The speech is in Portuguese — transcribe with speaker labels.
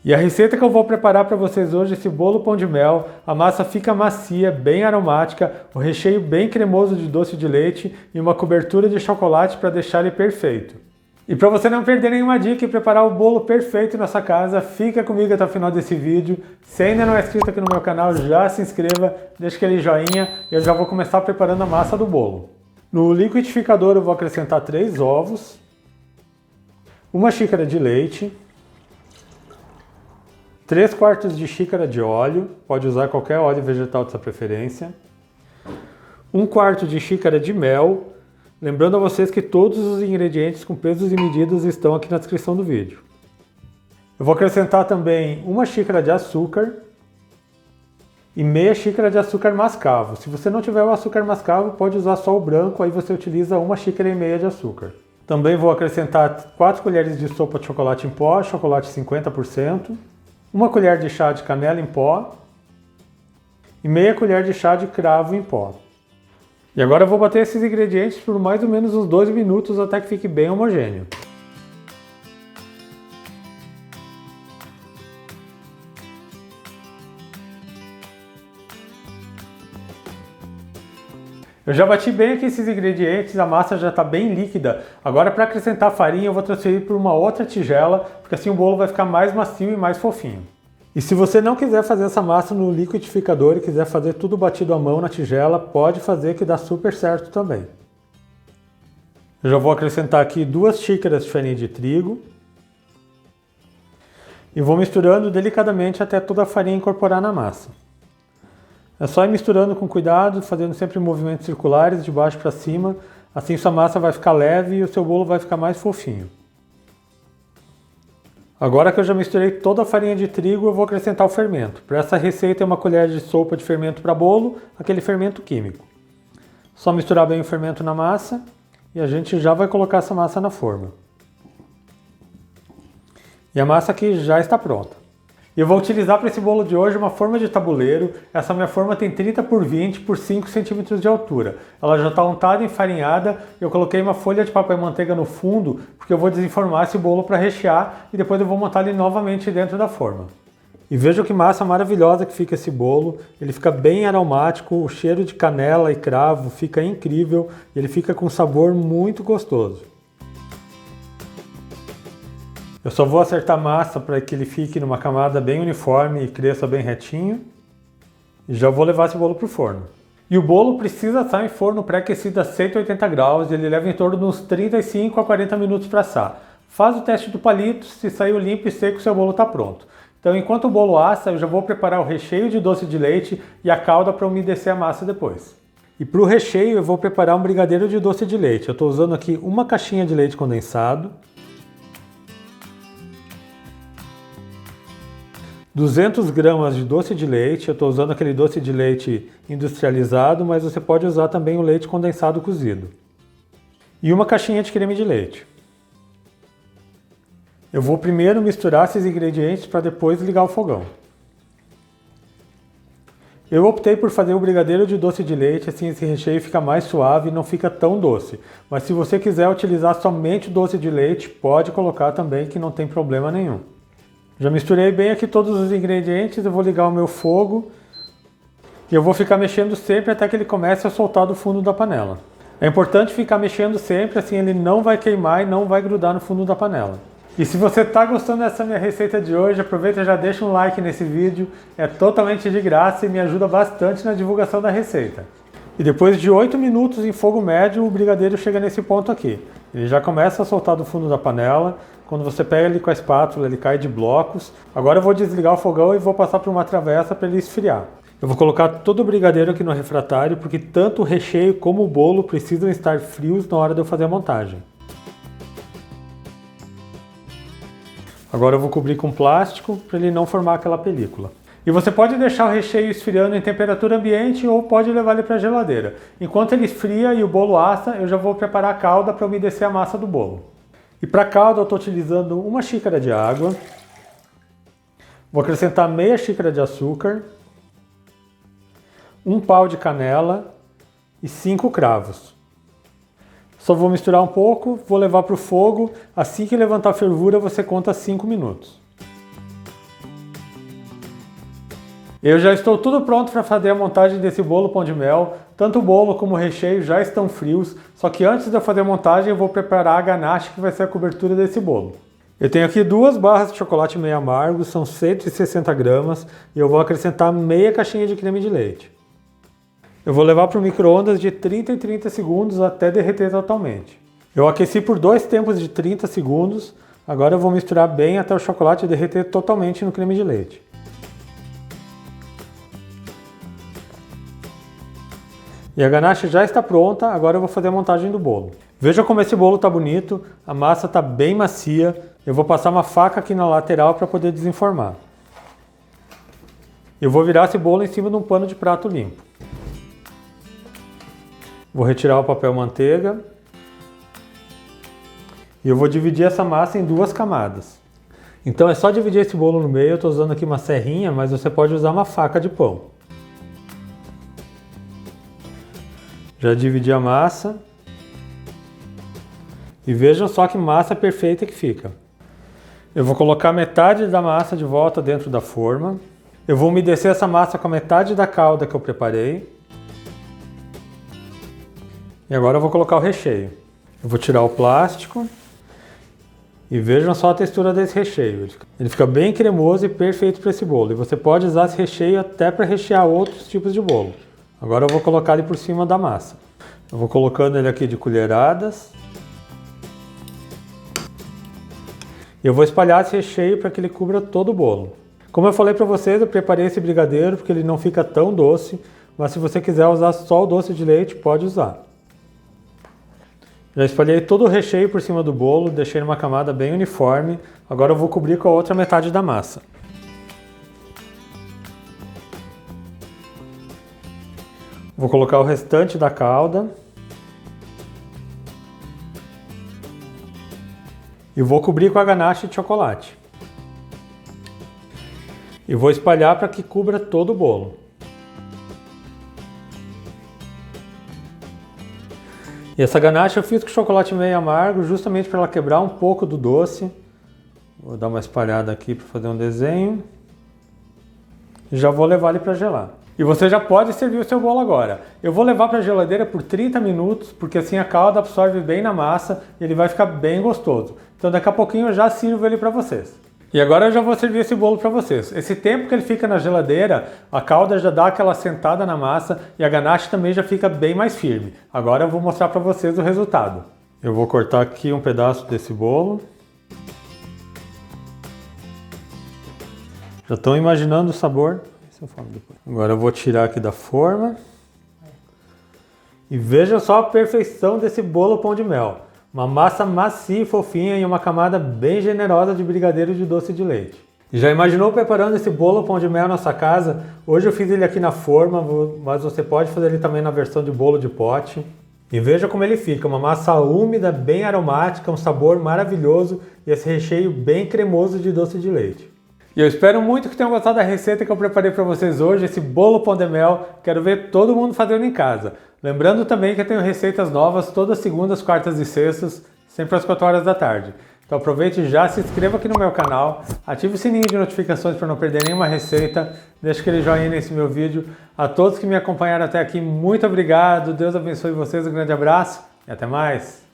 Speaker 1: E a receita que eu vou preparar para vocês hoje é esse bolo pão de mel. A massa fica macia, bem aromática, o recheio bem cremoso de doce de leite e uma cobertura de chocolate para deixar ele perfeito. E para você não perder nenhuma dica e preparar o bolo perfeito na sua casa, fica comigo até o final desse vídeo. Se ainda não é inscrito aqui no meu canal, já se inscreva, deixa aquele joinha e eu já vou começar preparando a massa do bolo. No liquidificador eu vou acrescentar 3 ovos, 1 xícara de leite, 3/4 de xícara de óleo, pode usar qualquer óleo vegetal de sua preferência, 1/4 de xícara de mel, lembrando a vocês que todos os ingredientes com pesos e medidas estão aqui na descrição do vídeo. Eu vou acrescentar também 1 xícara de açúcar e meia xícara de açúcar mascavo. Se você não tiver o açúcar mascavo, pode usar só o branco, aí você utiliza 1,5 xícaras de açúcar. Também vou acrescentar 4 colheres de sopa de chocolate em pó, chocolate 50%, 1 colher de chá de canela em pó e meia colher de chá de cravo em pó. E agora eu vou bater esses ingredientes por mais ou menos uns 2 minutos até que fique bem homogêneo. Eu já bati bem aqui esses ingredientes, a massa já está bem líquida. Agora para acrescentar a farinha eu vou transferir por uma outra tigela, porque assim o bolo vai ficar mais macio e mais fofinho. E se você não quiser fazer essa massa no liquidificador e quiser fazer tudo batido à mão na tigela, pode fazer que dá super certo também. Eu já vou acrescentar aqui 2 xícaras de farinha de trigo. E vou misturando delicadamente até toda a farinha incorporar na massa. É só ir misturando com cuidado, fazendo sempre movimentos circulares de baixo para cima, assim sua massa vai ficar leve e o seu bolo vai ficar mais fofinho. Agora que eu já misturei toda a farinha de trigo, eu vou acrescentar o fermento. Para essa receita é 1 colher de sopa de fermento para bolo, aquele fermento químico. Só misturar bem o fermento na massa e a gente já vai colocar essa massa na forma. E a massa aqui já está pronta. Eu vou utilizar para esse bolo de hoje uma forma de tabuleiro. Essa minha forma tem 30 por 20 por 5 centímetros de altura. Ela já está untada e enfarinhada. Eu coloquei uma folha de papel manteiga no fundo, porque eu vou desenformar esse bolo para rechear e depois eu vou montar ele novamente dentro da forma. E vejam que massa maravilhosa que fica esse bolo. Ele fica bem aromático, o cheiro de canela e cravo fica incrível. Ele fica com um sabor muito gostoso. Eu só vou acertar a massa para que ele fique numa camada bem uniforme e cresça bem retinho. E já vou levar esse bolo para o forno. E o bolo precisa estar em forno pré-aquecido a 180 graus e ele leva em torno de uns 35 a 40 minutos para assar. Faz o teste do palito, se saiu limpo e seco, seu bolo está pronto. Então enquanto o bolo assa, eu já vou preparar o recheio de doce de leite e a calda para umedecer a massa depois. E para o recheio eu vou preparar um brigadeiro de doce de leite. Eu estou usando aqui 1 caixinha de leite condensado, 200 gramas de doce de leite, eu estou usando aquele doce de leite industrializado, mas você pode usar também o leite condensado cozido. E 1 caixinha de creme de leite. Eu vou primeiro misturar esses ingredientes para depois ligar o fogão. Eu optei por fazer o brigadeiro de doce de leite, assim esse recheio fica mais suave e não fica tão doce. Mas se você quiser utilizar somente doce de leite, pode colocar também que não tem problema nenhum. Já misturei bem aqui todos os ingredientes, eu vou ligar o meu fogo e eu vou ficar mexendo sempre até que ele comece a soltar do fundo da panela. É importante ficar mexendo sempre, assim ele não vai queimar e não vai grudar no fundo da panela. E se você está gostando dessa minha receita de hoje, aproveita e já deixa um like nesse vídeo, é totalmente de graça e me ajuda bastante na divulgação da receita. E depois de 8 minutos em fogo médio, o brigadeiro chega nesse ponto aqui. Ele já começa a soltar do fundo da panela. Quando você pega ele com a espátula, ele cai de blocos. Agora eu vou desligar o fogão e vou passar por uma travessa para ele esfriar. Eu vou colocar todo o brigadeiro aqui no refratário, porque tanto o recheio como o bolo precisam estar frios na hora de eu fazer a montagem. Agora eu vou cobrir com plástico para ele não formar aquela película. E você pode deixar o recheio esfriando em temperatura ambiente ou pode levar ele para a geladeira. Enquanto ele esfria e o bolo assa, eu já vou preparar a calda para umedecer a massa do bolo. E para a calda eu estou utilizando 1 xícara de água, vou acrescentar meia xícara de açúcar, 1 pau de canela e 5 cravos. Só vou misturar um pouco, vou levar para o fogo, assim que levantar a fervura você conta 5 minutos. Eu já estou tudo pronto para fazer a montagem desse bolo pão de mel. Tanto o bolo como o recheio já estão frios, só que antes de eu fazer a montagem eu vou preparar a ganache que vai ser a cobertura desse bolo. Eu tenho aqui 2 barras de chocolate meio amargo, são 160 gramas, e eu vou acrescentar meia caixinha de creme de leite. Eu vou levar para o micro-ondas de 30 em 30 segundos até derreter totalmente. Eu aqueci por 2 tempos de 30 segundos, agora eu vou misturar bem até o chocolate derreter totalmente no creme de leite. E a ganache já está pronta, agora eu vou fazer a montagem do bolo. Veja como esse bolo está bonito, a massa está bem macia. Eu vou passar uma faca aqui na lateral para poder desenformar. Eu vou virar esse bolo em cima de um pano de prato limpo. Vou retirar o papel manteiga. E eu vou dividir essa massa em 2 camadas. Então é só dividir esse bolo no meio. Eu estou usando aqui uma serrinha, mas você pode usar uma faca de pão. Já dividi a massa. E vejam só que massa perfeita que fica. Eu vou colocar metade da massa de volta dentro da forma. Eu vou umedecer essa massa com a metade da calda que eu preparei. E agora eu vou colocar o recheio. Eu vou tirar o plástico. E vejam só a textura desse recheio. Ele fica bem cremoso e perfeito para esse bolo. E você pode usar esse recheio até para rechear outros tipos de bolo. Agora eu vou colocar ele por cima da massa. Eu vou colocando ele aqui de colheradas. Eu vou espalhar esse recheio para que ele cubra todo o bolo. Como eu falei para vocês, eu preparei esse brigadeiro porque ele não fica tão doce, mas se você quiser usar só o doce de leite, pode usar. Já espalhei todo o recheio por cima do bolo, deixei numa camada bem uniforme. Agora eu vou cobrir com a outra metade da massa. Vou colocar o restante da calda. E vou cobrir com a ganache de chocolate. E vou espalhar para que cubra todo o bolo. E essa ganache eu fiz com chocolate meio amargo, justamente para ela quebrar um pouco do doce. Vou dar uma espalhada aqui para fazer um desenho. E já vou levar ele para gelar. E você já pode servir o seu bolo agora. Eu vou levar para a geladeira por 30 minutos, porque assim a calda absorve bem na massa e ele vai ficar bem gostoso. Então daqui a pouquinho eu já sirvo ele para vocês. E agora eu já vou servir esse bolo para vocês. Esse tempo que ele fica na geladeira, a calda já dá aquela sentada na massa e a ganache também já fica bem mais firme. Agora eu vou mostrar para vocês o resultado. Eu vou cortar aqui um pedaço desse bolo. Já estão imaginando o sabor? Isso eu falo depois. Agora eu vou tirar aqui da forma. E veja só a perfeição desse bolo pão de mel. Uma massa macia e fofinha e uma camada bem generosa de brigadeiro de doce de leite. Já imaginou preparando esse bolo pão de mel na sua casa? Hoje eu fiz ele aqui na forma, mas você pode fazer ele também na versão de bolo de pote. E veja como ele fica, uma massa úmida, bem aromática, um sabor maravilhoso e esse recheio bem cremoso de doce de leite. E eu espero muito que tenham gostado da receita que eu preparei para vocês hoje, esse bolo pão de mel. Quero ver todo mundo fazendo em casa. Lembrando também que eu tenho receitas novas todas segundas, quartas e sextas, sempre às 4 horas da tarde. Então aproveite e já se inscreva aqui no meu canal, ative o sininho de notificações para não perder nenhuma receita, deixe aquele joinha nesse meu vídeo. A todos que me acompanharam até aqui, muito obrigado, Deus abençoe vocês, um grande abraço e até mais!